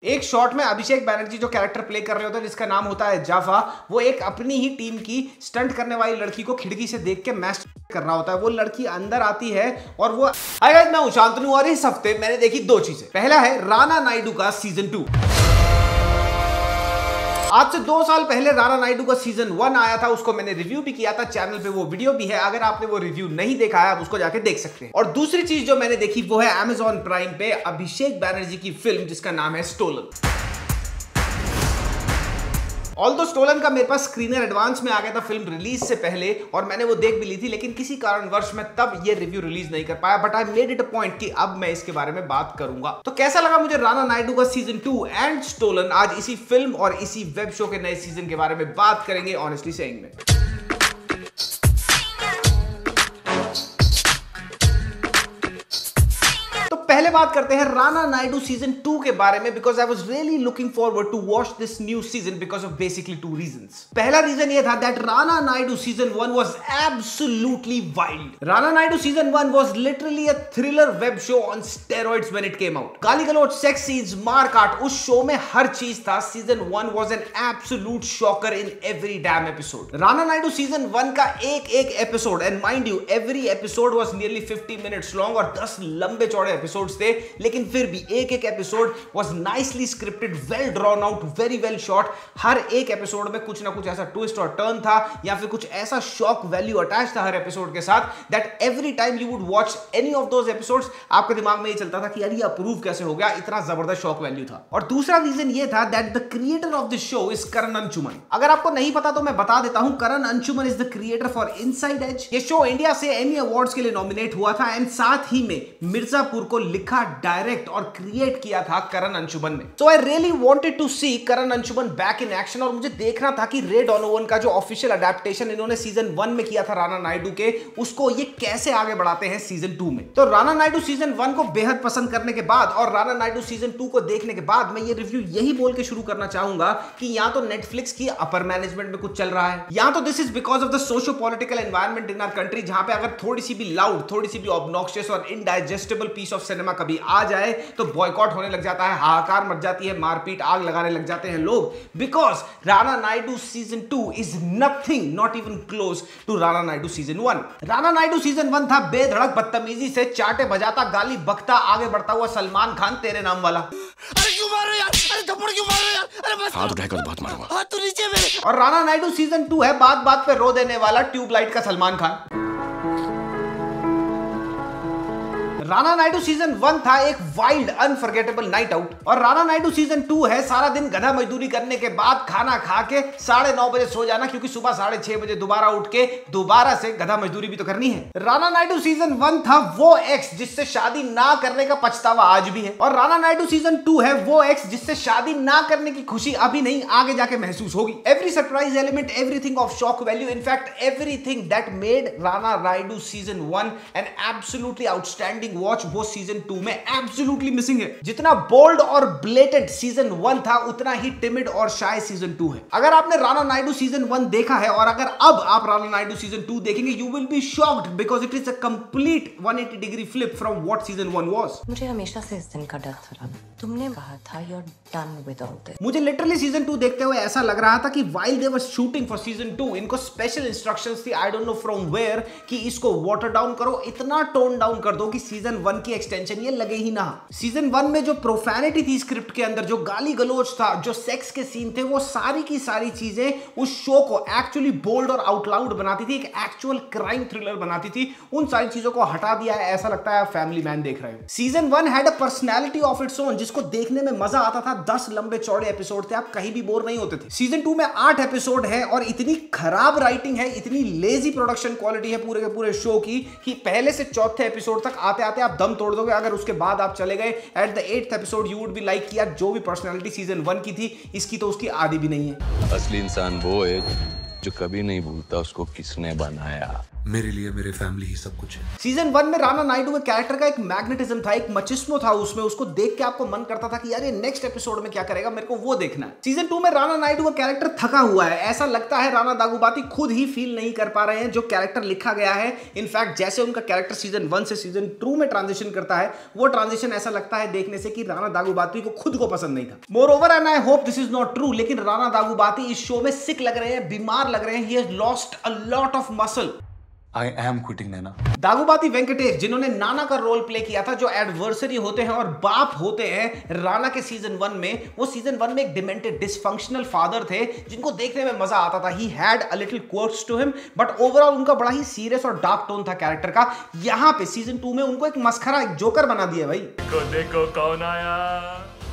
एक शॉट में अभिषेक बैनर्जी जो कैरेक्टर प्ले कर रहे होते हैं जिसका नाम होता है जाफा, वो एक अपनी ही टीम की स्टंट करने वाली लड़की को खिड़की से देख के मैच कर रहा होता है। वो लड़की अंदर आती है और वो हाय गाइस, मैं हूं शांतनु और इस हफ्ते मैंने देखी दो चीजें। पहला है राणा नायडू का सीजन 2। आज से 2 साल पहले राणा नायडू का सीजन 1 आया था, उसको मैंने रिव्यू भी किया था, चैनल पे वो वीडियो भी है। अगर आपने वो रिव्यू नहीं देखा है आप उसको जाके देख सकते हैं। और दूसरी चीज जो मैंने देखी वो है Amazon प्राइम पे अभिषेक बैनर्जी की फिल्म जिसका नाम है स्टोलन। ऑल्दो स्टोलन का मेरे पास स्क्रीनर एडवांस में आ गया था फिल्म रिलीज से पहले और मैंने वो देख भी ली थी, लेकिन किसी कारणवश मैं तब ये रिव्यू रिलीज नहीं कर पाया। But I made it a point कि अब मैं इसके बारे में बात करूंगा। तो कैसा लगा मुझे राणा नायडू का सीजन 2 एंड स्टोलन, आज इसी फिल्म और इसी वेब शो के नए सीजन के बारे में बात करेंगे ऑनेस्टली सेइंग में। पहले बात करते हैं राणा नायडू सीजन 2 के बारे में, because I was really looking forward to watch this new season because of basically 2 reasons. पहला रीजन ये था that Rana Naidu season 1 was absolutely wild. Rana Naidu season 1 was literally a thriller web show on steroids when it came out. गाली गलौज, sex scenes, मार काट, उस show में हर चीज था। Season 1 was an absolute shocker in every dam episode. Rana Naidu season 1 का एक episode, and mind you every episode was nearly 50 minutes long और 10 लंबे चौड़े एपिसोड थे, लेकिन फिर भी एक episode was nicely scripted, well drawn out, very well shot. हर एक एपिसोड में कुछ ना कुछ ऐसा ट्विस्ट और टर्न था या फिर कुछ ऐसा शॉक वैल्यू अटैच था हर एपिसोड के साथ that every time you would watch any of those episodes, आपके दिमाग में ये चलता था कि यार ये अप्रूव कैसे हो गया, इतना जबरदस्त शॉक वैल्यू था। और दूसरा रीजन ये था that the creator of the show is Karan Anshuman. अगर आपको नहीं पता तो मैं बता देता हूं, Karan Anshuman is the creator for Inside Edge. ये शो इंडिया से एमी अवार्ड्स के लिए नॉमिनेट हुआ था एंड साथ ही में मिर्जापुर को लिखा, डायरेक्ट और क्रिएट किया था करण अंशुमन ने। So I really wanted to see Karan Anshuman back in action और मुझे देखना था कि रे डोनोवन का जो ऑफिशियल अडैप्टेशन इन्होंने सीजन 1 में किया था राणा नायडू के, उसको ये कैसे आगे बढ़ाते हैं सीजन 2 में। तो राणा नायडू सीजन 1 को बेहद पसंद करने के बाद और राणा नायडू सीजन 2 को देखने के बाद मैं ये रिव्यू यही बोल के शुरू करना चाहूंगा कि या तो नेटफ्लिक्स की अपर मैनेजमेंट में कुछ चल रहा है, या तो this is because of the socio political environment in our country, जहां पे अगर थोड़ी सी भी लाउड, थोड़ी सी भी ऑब्नॉक्शियस और इनडाइजेस्टेबल पीस ऑफ सिनेमा कभी आ जाए तो बॉयकॉट होने लग जाता है, हाहाकार मच जाती है, मारपीट, आग लगाने लग जाते हैं लोग। Because Rana Naidu season 2 is nothing, not even close to Rana Naidu season 1। Rana Naidu season 1 था बेधड़क, बदतमीजी से चाटे बजाता, गाली बकता, आगे बढ़ता हुआ सलमान खान तेरे नाम वाला। अरे क्यों मार रहे यार, अरे थप्पड़ क्यों मार रहे यार, अरे बस हाथ उठाकर बहुत मारूंगा, हाथ तो नीचे मेरे। और राणा नायडू सीजन 2 है बात बात पे रो देने वाला ट्यूबलाइट का सलमान खान। राणा नायडू सीजन 1 था एक वाइल्ड अनफॉरगेटेबल नाइट आउट और राणा नायडू सीजन 2 है सारा दिन गधा मजदूरी करने के बाद खाना खा के 9:30 बजे सो जाना, क्योंकि सुबह 6:30 बजे दोबारा उठ के दोबारा से गधा मजदूरी भी तो करनी है। राणा नायडू सीजन 1 था वो एक्स जिससे शादी ना करने का पछतावा आज भी है, और राणा नायडू सीजन 2 है वो एक्स जिससे शादी ना करने की खुशी अभी नहीं आगे जाके महसूस होगी। Every surprise element, everything of shock value, in fact everything that made Rana Naidu season 1 an absolutely outstanding watch, वो सीजन 2 में एब्सोल्युटली मिसिंग है। जितना बोल्ड और ब्लेटेंट सीजन 1 था उतना ही टिमिड और शाय सीजन 2 है। अगर आपने राणा नायडू सीजन 1 देखा है और अगर अब आप राणा नायडू सीजन 2 देखेंगे, you will be shocked because it is a complete 180 degree flip from what season 1 was. मुझे हमेशा से इस दिन का डर था। तुमने कहा था you are done with all this. मुझे लिटरली सीजन 2 देखते हुए ऐसा लग रहा था कि while they were shooting for season 2 इनको स्पेशल इंस्ट्रक्शंस थी, I don't know from where, कि इसको वाटर डाउन करो, इतना टोन डाउन कर दो कि सीजन 1 की एक्सटेंशन ये लगे ही ना। सीजन 1 में जो प्रोफैनिटी थी स्क्रिप्ट के अंदर, जो गाली गलौज था, जो सेक्स के सीन थे, वो सारी की सारी चीजें उस शो को एक्चुअली बोल्ड और आउटलाउड बनाती थी, एक एक्चुअल क्राइम थ्रिलर बनाती थी। उन सारी चीजों को हटा दिया है, ऐसा लगता है आप फैमिली मैन देख रहे हो। Season 1 had a personality of its own जिसको देखने में मजा आता था। 10 लंबे चौड़े एपिसोड थे, आप कहीं भी बोर नहीं होते थे। सीजन 2 में 8 एपिसोड है और इतनी खराब राइटिंग है, इतनी लेजी प्रोडक्शन क्वालिटी है पूरे के पूरे शो की कि पहले से चौथे एपिसोड तक आते आते आप दम तोड़ दोगे। अगर उसके बाद आप चले गए at the 8th episode, you would be like कि यार जो भी पर्सनालिटी सीजन 1 की थी इसकी तो उसकी आधी भी नहीं है। असली इंसान वो है जो कभी नहीं भूलता उसको किसने बनाया। मेरे लिए मेरे फैमिली ही सब कुछ है। सीजन 1 में राणा नायडू के कैरेक्टर का एक मैग्नेटिज्म था, एक मचिस्मो था उसमें, उसको देख के आपको मन करता था कि यार ये नेक्स्ट एपिसोड में क्या करेगा, मेरे को वो देखना है। सीजन 2 में राणा नायडू का कैरेक्टर थका हुआ है, ऐसा लगता है राणा दागुबाती खुद ही फील नहीं कर पा रहे हैं जो कैरेक्टर लिखा गया है। इनफैक्ट जैसे उनका कैरेक्टर सीजन 1 से सीजन 2 में ट्रांजिशन करता है, वो ट्रांजिशन ऐसा लगता है देखने से कि राणा दागुबाती को खुद को पसंद नहीं था। Moreover and I hope this is not true, लेकिन राणा दागुबाती इस शो में सिक लग रहे हैं, बीमार लग रहे हैं। He has lost a lot of muscle. I am quitting Naina. Daggubati Venkatesh जिन्होंने नाना का रोल प्ले किया था, जो एडवर्सरी होते हैं और बाप होते हैं राणा के सीजन 1 में, वो सीजन 1 में एक डिमेंटेड डिसफंक्शनल फादर थे जिनको देखने में मजा आता था। He had a little quirks to him, but overall उनका बड़ा ही सीरियस और डार्क टोन था कैरेक्टर का। यहां पे सीजन 2 में उनको एक मस्खरा, एक जोकर बना दिया भाई। देखो कौन आया,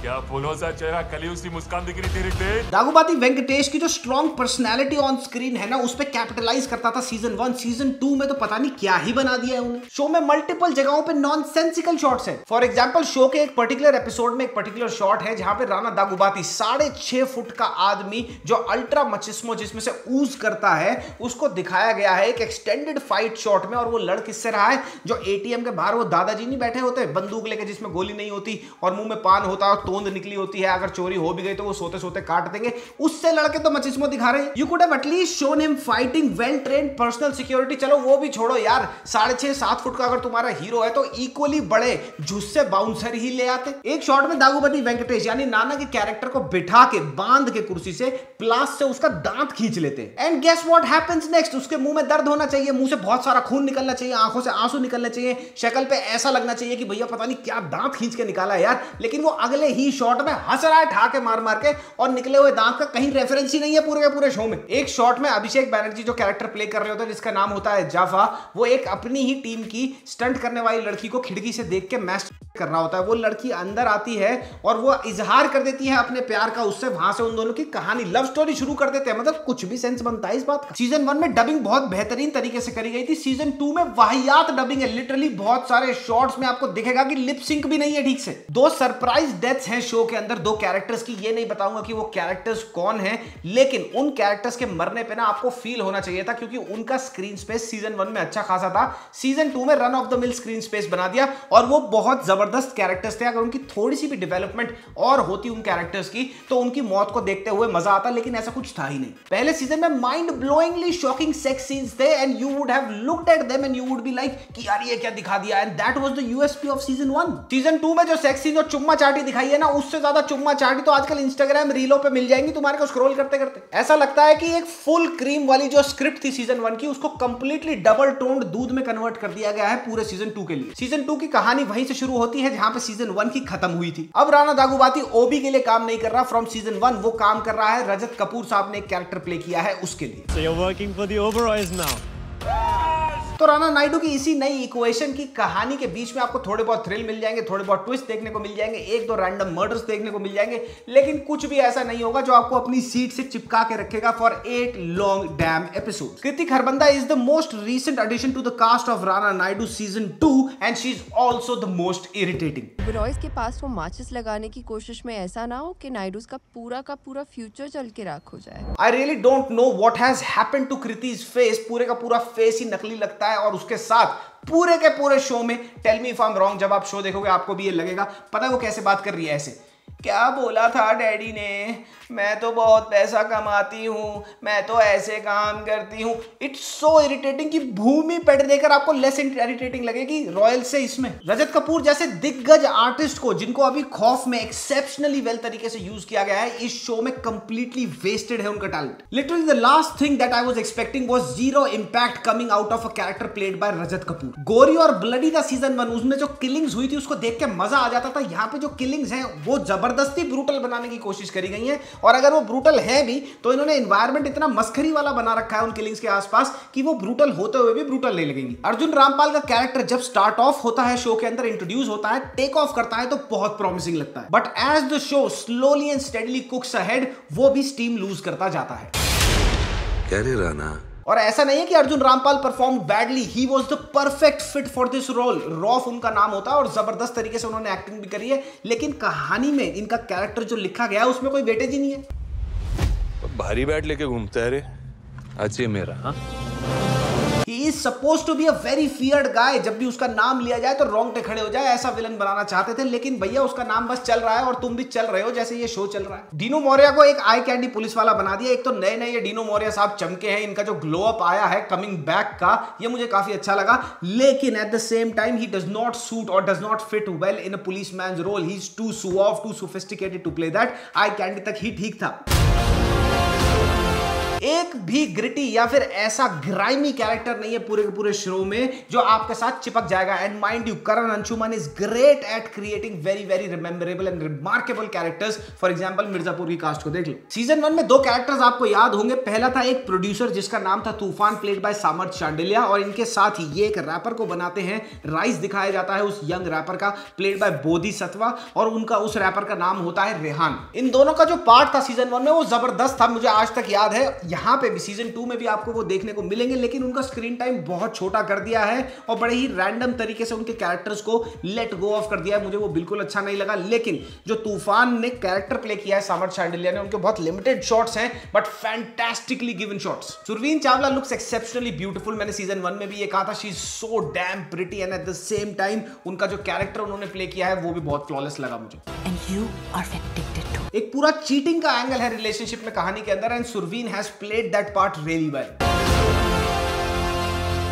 क्या फूलों सा चेहरा, कली उसकी मुस्कान दिख रही थी। दागुबाती वेंकटेश की जो स्ट्रॉन्ग पर्सनैलिटी ऑन स्क्रीन है ना, उस पे कैपिटलाइज करता था सीजन 1। सीजन 2 में तो पता नहीं क्या ही बना दिया है उन्हें। शो में मल्टीपल जगहों पे नॉनसेंसिकल शॉट्स हैं। फॉर एग्जांपल शो के एक पर्टिकुलर एपिसोड में एक पर्टिकुलर शॉट है जहां पे राणा दागुबाती 6.5 फुट का आदमी जो अल्ट्रा मचिस्मो जिसमें से ऊज करता है, उसको दिखाया गया है एक एक्सटेंडेड फाइट शॉट में। और वो लड़ किससे रहा है, जो एटीएम के बाहर वो दादाजी नहीं बैठे होते बंदूक लेके, जिसमें गोली नहीं होती और मुंह में पान होता है, तोंद निकली होती है, अगर चोरी हो भी गई तो वो सोते सोते काट देंगे, उससे लड़के तो मचिस्मो दिखा रहे हैं। You could have at least shown him fighting well trained personal security. चलो वो भी छोड़ो यार, 6.5-7 फुट का अगर तुम्हारा हीरो है तो इक्वली बड़े झुस्से बाउंसर ही ले आते। एक शॉट में दागुबाती वेंकटेश यानी नाना के कैरेक्टर को बिठा के बांध के कुर्सी से प्लास से उसका दांत खींच लेते। And guess what happens next, उसके मुंह में दर्द होना चाहिए, मुंह से बहुत सारा खून निकलना चाहिए, आंखों से आंसू निकलने चाहिए, शक्ल पे ऐसा लगना चाहिए कि भैया पता नहीं क्या दांत खींच के निकाला है यार। लेकिन वो अगले ही शॉट में हंस रहा है ठाके मार मार के, और निकले हुए दांत का कहीं रेफरेंस ही नहीं है पूरे के पूरे शो में। एक शॉट में अभिषेक बैनर्जी जो कैरेक्टर प्ले कर रहे होते हैं, जिसका नाम होता है जाफा, वो एक अपनी ही टीम की स्टंट करने वाली लड़की को खिड़की से देख के मैच कर रहा होता है। वो लड़की अंदर आती है और वो इजहार कर देती है अपने प्यार का उससे। वहां से उन दोनों की कहानी, लव स्टोरी शुरू कर देते हैं। मतलब कुछ भी सेंस बनता है इस बात का। सीजन 1 में डबिंग बहुत बेहतरीन तरीके से करी गई थी। सीजन 2 में वाहियात डबिंग है, लिटरली बहुत सारे शॉट्स में आपको दिखेगा कि लिप सिंक भी नहीं है ठीक से। 2 सरप्राइज डेथ्स हैं शो के अंदर 2 कैरेक्टर्स की। ये नहीं बताऊंगा कि वो कैरेक्टर्स कौन है, लेकिन उन कैरेक्टर्स के मरने पे ना आपको फील होना चाहिए था, क्योंकि उनका स्क्रीन स्पेस सीजन 1 में अच्छा खासा था। सीजन 2 में run of the mill screen space बना दिया, और वो बहुत जबरदस्त कैरेक्टर्स थे। अगर उनकी थोड़ी सी भी डेवलपमेंट और होती उन कैरेक्टर्स की, तो उनकी मौत को देखते हुए मजा आता, लेकिन ऐसा कुछ था ही नहीं। पहले सीजन में mind blowingly shocking sex scenes थे, and you would have looked at them and you would be like कि यार ये क्या दिखा दिया, and that was the USP of season 1। Season 2 में जो सेक्स सीन और चुम्मा चाटी दिखाई है ना, उससे ज्यादा चुम्मा चाटी तो आजकल इंस्टाग्राम रीलों पे मिल जाएंगी तुम्हारे को स्क्रॉल करते करते। ऐसा लगता है कि एक फुल क्रीम वाली जो स्क्रिप्ट थी सीजन 1 की, उसको कंप्लीटली डबल टोन्ड दूध में कन्वर्ट कर दिया गया है पूरे सीजन 2 के लिए। सीजन 2 की कहानी वहीं से शुरू होती है जहां पे सीजन 1 की खत्म हुई थी। अब राणा दागुबाती ओबी के लिए काम नहीं कर रहा फ्रॉम सीजन 1, वो काम कर रहा है रजत कपूर साहब ने एक कैरेक्टर प्ले किया है उसके लिए। So you're working for the Oberois now. तो राणा नायडू की इसी नई इक्वेशन की कहानी के बीच में आपको थोड़े बहुत थ्रिल मिल जाएंगे, थोड़े बहुत ट्विस्ट देखने को मिल जाएंगे, 1-2 रैंडम मर्डर्स देखने को मिल जाएंगे, लेकिन कुछ भी ऐसा नहीं होगा जो आपको अपनी सीट से चिपका के रखेगा for 8 long damn episodes. Kriti Kharbanda is the most recent addition to the cast of Rana Naidu season 2 and she is also the most irritating. Oberois के पास वो माचिस लगाने की कोशिश में ऐसा ना हो कि नायडूज का पूरा फ्यूचर चल के राख हो जाए। I really don't know what has happened to कृति's फेस। पूरे का पूरा फेस ही नकली लगता है, और उसके साथ पूरे के पूरे शो में, tell me if I am wrong, जब आप शो देखोगे आपको भी ये लगेगा। पता है वो कैसे बात कर रही है? ऐसे, क्या बोला था डैडी ने, मैं तो बहुत पैसा कमाती हूँ, मैं तो ऐसे काम करती हूँ। इट्स सो इरिटेटिंग कि भूमि पेट देकर आपको लेस इरिटेटिंग लगेगी रॉयल से इसमें। रजत कपूर जैसे दिग्गज आर्टिस्ट को, जिनको अभी खौफ में एक्सेप्शनली वेल तरीके से यूज किया गया है, इस शो में कंप्लीटली वेस्टेड है उनका talent. Literally the last thing that I was expecting was zero impact coming out of a character played by Rajat Kapoor. गोरी और ब्लडी था सीजन 1, उसमें जो किलिंग्स हुई थी उसको देख के मजा आ जाता था। यहाँ पे जो किलिंग्स हैं वो जबरदस्ती ब्रूटल बनाने की कोशिश करी गई है, और अगर वो ब्रूटल है भी तो इन्होंने एनवायरनमेंट इतना मस्खरी वाला बना रखा है उन किलिंग्स के आसपास कि वो ब्रूटल होते हुए भी ब्रूटल नहीं लगेंगी। अर्जुन रामपाल का कैरेक्टर जब स्टार्ट ऑफ होता है, शो के अंदर इंट्रोड्यूस होता है, टेक ऑफ करता है, तो बहुत प्रॉमिसिंग लगता है, but as the show slowly and steadily cooks ahead, वो भी स्टीम लूज करता जाता है। क्या रे राणा? और ऐसा नहीं है कि Arjun Rampal perform badly, he was the perfect fit for this role. रॉफ उनका नाम होता है और जबरदस्त तरीके से उन्होंने एक्टिंग भी करी है, लेकिन कहानी में इनका कैरेक्टर जो लिखा गया है उसमें कोई वेटेज ही नहीं है। भारी बैट लेके घूमता है रे, आज ये मेरा। हाँ, He he is supposed to be a very feared guy, जब भी उसका नाम लिया जाए तो रोंगटे खड़े हो जाए, ऐसा विलन बनाना चाहते थे, लेकिन भैया उसका नाम बस चल रहा है और तुम भी चल रहे हो जैसे ये शो चल रहा है। डीनो मोरिया को एक आई कैंडी पुलिस वाला बना दिया। एक तो नए नए ये डीनो मोरिया साहब चमके हैं, इनका जो ग्लो अप आया है कमिंग बैक का, ये मुझे काफी अच्छा लगा, लेकिन at the same time he does not suit और does not fit well in a policeman's role. He is too suave, too sophisticated to play that. Eye candy तक ही ठीक था। एक भी ग्रिटी या फिर ऐसा ग्राइमी कैरेक्टर नहीं है पूरे के पूरे शो में जो आपके साथ चिपक जाएगा। And mind you, Karan Anshuman is great at creating very very rememberable and remarkable characters. For example Mirzapur की कास्ट को देख लो। सीजन 1 में 2 कैरेक्टर्स आपको याद होंगे। पहला था एक प्रोड्यूसर जिसका नाम था तूफान, प्लेड बाय सामर्थ शांडिल्या, और इनके साथ ही ये एक रैपर को बनाते हैं। राइस दिखाया जाता है उस यंग रैपर का, प्लेड बाय बोधिसत्वा, और उनका उस रैपर का नाम होता है रेहान। इन दोनों का जो पार्ट था सीजन 1 में वो जबरदस्त था, मुझे आज तक याद है। यहां पे भी सीजन 2 में भी आपको वो देखने को मिलेंगे, लेकिन उनका स्क्रीन टाइम बहुत छोटा कर दिया है और बड़े ही रैंडम तरीके से उनके कैरेक्टर्स को लेट गो ऑफ कर दिया है। मुझे वो बिल्कुल अच्छा नहीं लगा। लेकिन जो तूफान ने कैरेक्टर प्ले किया है सामर्थ शांडिल्या ने, उनके बहुत लिमिटेड शॉट्स हैं but fantastically given shots. Surveen Chawla looks exceptionally beautiful. मैंने सीजन 1 में भी ये कहा था, she is so damn pretty and eight the same time उनका जो कैरेक्टर उन्होंने प्ले किया है वो भी बहुत फ्लॉलेस लगा मुझे। And you are addicted to एक पूरा चीटिंग का एंगल है रिलेशनशिप में कहानी के अंदर, and Surveen has played that part really well.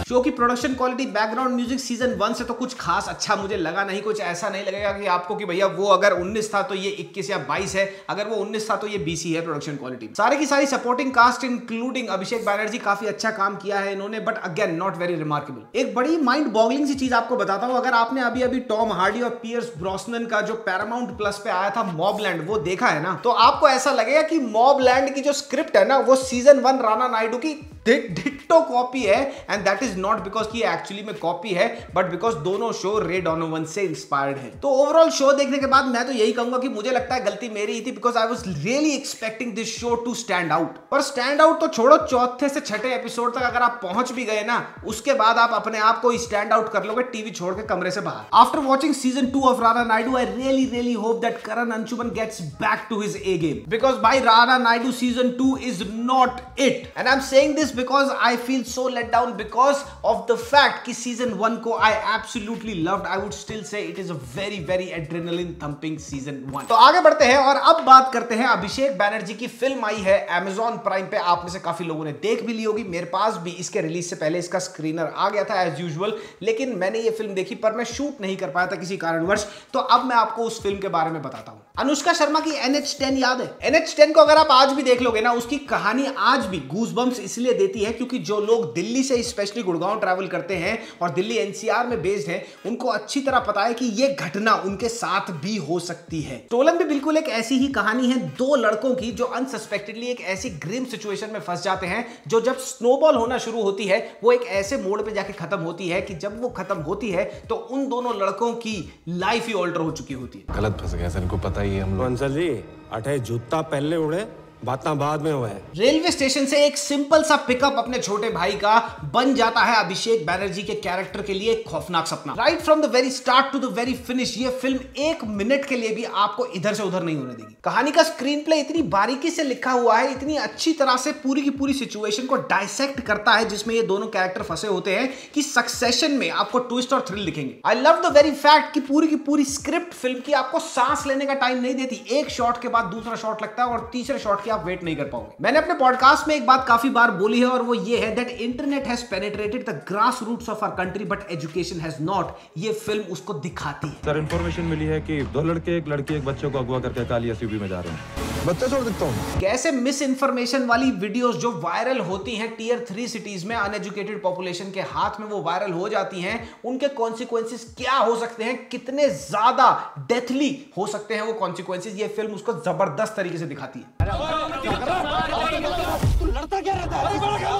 Show की production quality, background music season 1 से तो कुछ खास अच्छा मुझे लगा नहीं। कुछ ऐसा नहीं लगेगा कि आपको कि भैया वो अगर 19 था तो ये 21 या 22 है, अगर वो 19 था तो ये 20 ही है प्रोडक्शन क्वालिटी। सारी की सारी सपोर्टिंग कास्ट इंक्लूडिंग अभिषेक बैनर्जी काफी अच्छा काम किया है इन्होंने, but again not very remarkable. एक बड़ी माइंड बॉगलिंग सी चीज आपको बताता हूं, अगर आपने अभी अभी टॉम हार्डी और पियर्स ब्रॉसनन का जो पैरामाउंट प्लस पे आया था मॉबलैंड वो देखा है ना, तो आपको ऐसा लगेगा कि मॉबलैंड की जो स्क्रिप्ट है ना वो सीजन 1 राणा नायडू की डिट्टो कॉपी है, and that is not because कि एक्चुअली में कॉपी है, बट बिकॉज दोनों शो रे डोनोवन से इंस्पायर्ड है। तो ओवरऑल शो देखने के बाद मैं तो यही कहूंगा कि मुझे लगता है गलती मेरी ही थी, because I was really expecting this show to stand out. पर स्टैंड आउट तो छोड़ो, चौथे से छठे एपिसोड तक अगर आप पहुंच भी गए ना, उसके बाद आप अपने आप को स्टैंड आउट कर लोगे टीवी छोड़ के कमरे से बाहर। After watching season 2 of Rana Naidu, I really hope that Karan Anshuman gets back to his A game, because bye Rana Naidu season 2 is not it. And I am saying this because I feel so let down because of the fact कि season 1 को I absolutely loved. I would still say it is a very adrenaline thumping season 1. तो आगे बढ़ते हैं और अब बात करते हैं अभिषेक बैनर्जी की फिल्म आई है Amazon Prime पे। आप में से काफी लोगों ने देख भी ली होगी, मेरे पास भी इसके रिलीज से पहले इसका स्क्रीनर आ गया था एज यूजुअल, लेकिन मैंने ये फिल्म देखी पर मैं शूट नहीं कर पाया था किसी कारणवश। तो अब मैं आपको उस फिल्म के बारे में बताता हूं। अनुष्का शर्मा की NH10 याद है? NH10 को अगर आप आज भी देख लोगे ना, उसकी कहानी आज भी गूज़बम्प्स इसलिए देती है क्योंकि जो लोग दिल्ली से स्पेशली गुड़गांव ट्रैवल करते हैं और दिल्ली NCR में बेस्ड हैं, उनको अच्छी तरह पता है कि ये घटना उनके साथ भी हो सकती है। स्टोलन भी बिल्कुल एक ऐसी ही कहानी है, 2 लड़कों की जो अनसस्पेक्टेडली एक ऐसी ग्रिम सिचुएशन में फंस जाते हैं जो जब स्नोबॉल होना शुरू होती है वो एक ऐसे मोड़ पे जाके खत्म होती है कि जब वो खत्म होती है तो उन दोनों लड़कों की लाइफ ही ऑल्टर हो चुकी होती है। गलत फंस गया सर, इनको पता ही है हम लोग। बंसल जी अठे जूता पहले उड़े बातें बाद में हुआ है। रेलवे स्टेशन से एक सिंपल सा पिकअप अपने छोटे भाई का बन जाता है अभिषेक बैनर्जी के कैरेक्टर के लिए एक खौफनाक सपना। Right from the very start to the very finish ये फिल्म 1 मिनट के लिए भी आपको इधर से उधर नहीं होने देगी। कहानी का स्क्रीन प्ले इतनी बारीकी से लिखा हुआ है, इतनी अच्छी तरह से पूरी की पूरी सिचुएशन को डायसेक्ट करता है जिसमें ये दोनों कैरेक्टर फंसे होते हैं कि सक्सेशन में आपको ट्विस्ट और थ्रिल दिखेंगे। I love the very fact कि पूरी की पूरी स्क्रिप्ट फिल्म की आपको सांस लेने का टाइम नहीं देती। एक शॉट के बाद दूसरा शॉट लगता है और तीसरे शॉट की आप वेट नहीं कर पाओगे। मैंने अपने पॉडकास्ट में एक बात काफी बार बोली है और वो ये है that internet has penetrated the grass roots of our country but education has not. ये फिल्म उसको दिखाती है। सर इंफॉर्मेशन मिली है कि 2 लड़के एक लड़की एक बच्चे को अगवा करके काली एसयूवी में जा रहे हैं। बच्चा छोड़ देता हूं। कैसे मिस इन्फॉर्मेशन वाली वीडियोस जो वायरल होती हैं टियर 3 सिटीज में अनएजुकेटेड पॉपुलेशन के हाथ में वो वायरल हो जाती हैं, उनके कॉन्सिक्वेंसेस क्या हो सकते हैं, कितने ज्यादा डेथली हो सकते हैं वो कॉन्सिक्वेंसेस, ये फिल्म उसको जबरदस्त तरीके से दिखाती है।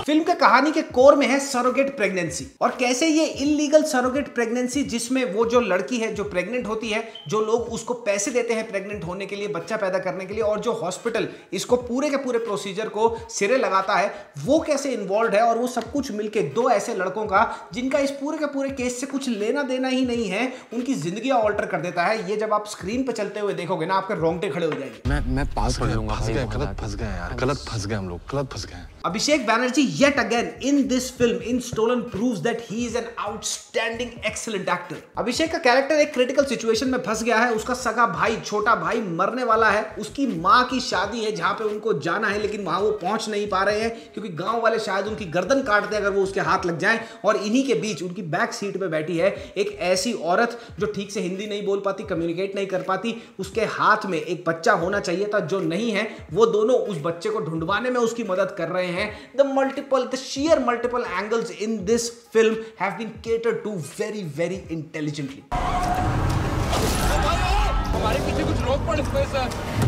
फिल्म के कहानी के कोर में है सरोगेट प्रेगनेंसी और कैसे ये इलीगल सरोगेट प्रेगनेंसी जिसमें वो जो लड़की है जो प्रेग्नेंट होती है, जो लोग उसको पैसे देते हैं प्रेग्नेंट होने के लिए, बच्चा पैदा करने के लिए, और जो हॉस्पिटल इसको पूरे के पूरे प्रोसीजर को सिरे लगाता है, वो कैसे इन्वॉल्व है। और वो सब कुछ मिलके 2 ऐसे लड़कों का जिनका इस पूरे के पूरे केस से कुछ लेना देना ही नहीं है, उनकी जिंदगी ऑल्टर कर देता है। ये जब आप स्क्रीन पे चलते हुए देखोगे ना, आपके रोंगटे खड़े हो जाएंगे। मैं पास कर लूंगा। गलत फंस गए यार, गलत फंस गए हम लोग, गलत फंस गए। अभिषेक Banerjee yet again in this film in Stolen proves that he is an outstanding excellent actor. अभिषेक का कैरेक्टर एक क्रिटिकल सिचुएशन में फंस गया है, उसका सगा भाई छोटा भाई मरने वाला है, उसकी माँ की शादी है जहां पे उनको जाना है लेकिन वहां वो पहुंच नहीं पा रहे हैं क्योंकि गांव वाले शायद उनकी गर्दन काट दे अगर वो उसके हाथ लग जाए। और इन्हीं के बीच उनकी बैक सीट पे बैठी है एक ऐसी औरत जो ठीक से हिंदी नहीं बोल पाती, कम्युनिकेट नहीं कर पाती, उसके हाथ में एक बच्चा होना चाहिए था जो नहीं है। वो दोनों उस बच्चे को ढूंढवाने में उसकी मदद कर रहे हैं। the sheer multiple angles in this film have been catered to very very intelligently. हमारे पीछे कुछ लोग पड़े हुए sir.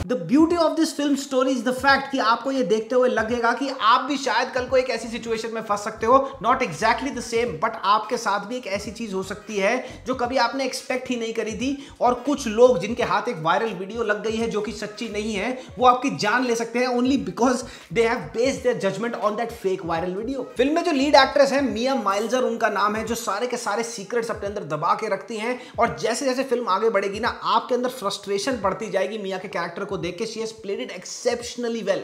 The beauty of this film story is the fact कि आपको ये देखते हुए लगेगा कि आप भी शायद कल को एक ऐसी सिचुएशन में फंस सकते हो, not exactly the same but आपके साथ भी एक ऐसी चीज हो सकती है जो कभी आपने एक्सपेक्ट ही नहीं करी थी। और कुछ लोग जिनके हाथ एक वायरल वीडियो लग गई है जो कि सच्ची नहीं है, वो आपकी जान ले सकते हैं only because they have based their judgement on that fake viral video. Film में जो लीड एक्ट्रेस है मिया माइल्जर उनका नाम है, जो सारे के सारे सीक्रेट्स अपने अंदर दबा के रखती हैं। और जैसे जैसे फिल्म आगे बढ़ेगी ना, आपके अंदर फ्रस्ट्रेशन बढ़ती जाएगी मिया के कैरेक्टर को देख के। She has played it exceptionally well.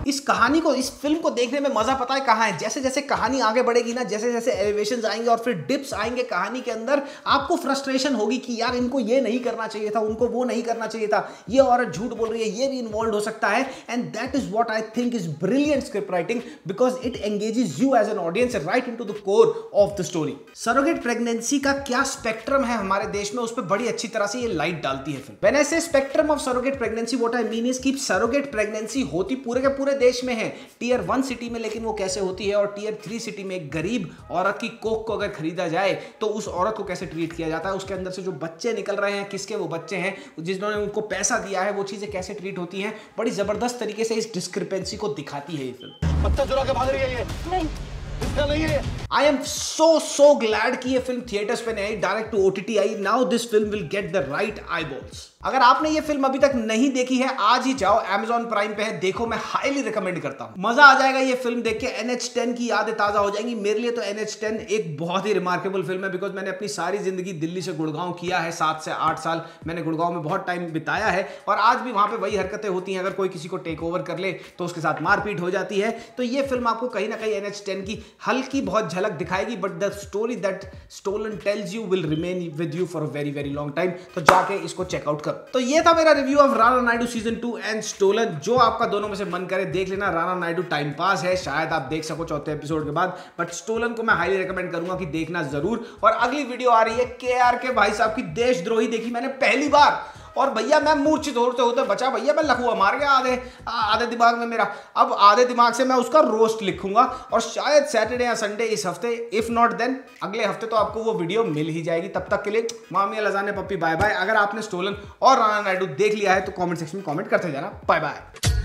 इस कहानी को, इस फिल्म को देखने में मजा पता है कहां है? जैसे जैसे कहानी आगे बढ़ेगी ना, जैसे जैसे एलिवेशंस आएंगे और फिर डिप्स आएंगे कहानी के अंदर, आपको फ्रस्ट्रेशन होगी कि यार इनको ये नहीं करना चाहिए था, उनको वो नहीं करना चाहिए था, ये औरत झूठ बोल रही है, ये भी इन्वॉल्व हो सकता है। And that is what I think is brilliant script writing because it engages you as an audience right into the core of the story. Surrogate pregnancy का क्या स्पेक्ट्रम है हमारे देश में, उस पर बड़ी अच्छी तरह से ये लाइट डालती है फिल्म। व्हेन आई से spectrum of surrogate pregnancy, what I mean is कि सरोगेट प्रेगनेंसी होती पूरे के पूरे देश में है, टियर 1 सिटी में, लेकिन वो कैसे होती है और टियर 3 सिटी में एक गरीब औरत की कोख को अगर खरीदा जाए तो उस औरत को कैसे ट्रीट किया जाता है, उसके अंदर से जो बच्चे निकल रहे हैं किसके वो बच्चे हैं, जिन्होंने उनको पैसा दिया है वो चीजें कैसे ट्रीट होती हैं, बड़ी जबरदस्त तरीके से इस डिस्क्रिपेंसी को दिखाती है ये फिल्म। पत्ता चुरा के भाग रही है ये। नहीं नहीं है। I am so glad कि ये फिल्म थिएटर्स पे नहीं आई, डायरेक्ट टू OTT आई। Now this film will get the right eyeballs. अगर आपने ये फिल्म अभी तक नहीं देखी है, आज ही जाओ, Amazon प्राइम पे है, देखो, मैं हाईली रिकमेंड करता हूं। मजा आ जाएगा ये फिल्म देख के, NH10 की यादें ताजा हो जाएंगी। मेरे लिए तो NH10 एक बहुत ही रिमार्केबल फिल्म है बिकॉज मैंने अपनी सारी जिंदगी दिल्ली से गुड़गांव किया है, 7 से 8 साल मैंने गुड़गांव में बहुत टाइम बिताया है और आज भी वहां पे वही हरकतें होती हैं। अगर कोई किसी को टेक ओवर कर ले तो उसके साथ मारपीट हो जाती है। तो ये फिल्म आपको कहीं ना कहीं NH10 की हल्की बहुत झलक दिखाएगी, but the story that Stolen tells you will remain with you for a very very long time. तो जाके इसको चेकआउट करो। तो ये था मेरा review of Rana Naidu season 2 and Stolen. जो आपका दोनों में से मन करे देख लेना। राणा नायडू टाइम पास है, शायद आप देख सको 4थे एपिसोड के बाद, बट स्टोलन को मैं हाईली रिकमेंड करूंगा कि देखना जरूर। और अगली वीडियो आ रही है KRK भाई साहब की देशद्रोही, देखी मैंने पहली बार और भैया मैं मूर्छित होते होते बचा भैया, मैं लखुआ मार गया आधे दिमाग में मेरा। अब आधे दिमाग से मैं उसका रोस्ट लिखूंगा और शायद सैटरडे या संडे इस हफ्ते, इफ नॉट देन अगले हफ्ते तो आपको वो वीडियो मिल ही जाएगी। तब तक के लिए मामी लजाने पप्पी बाय बाय। अगर आपने स्टोलन और राणा नायडू देख लिया है तो कमेंट सेक्शन में कमेंट करते जाना। Bye bye.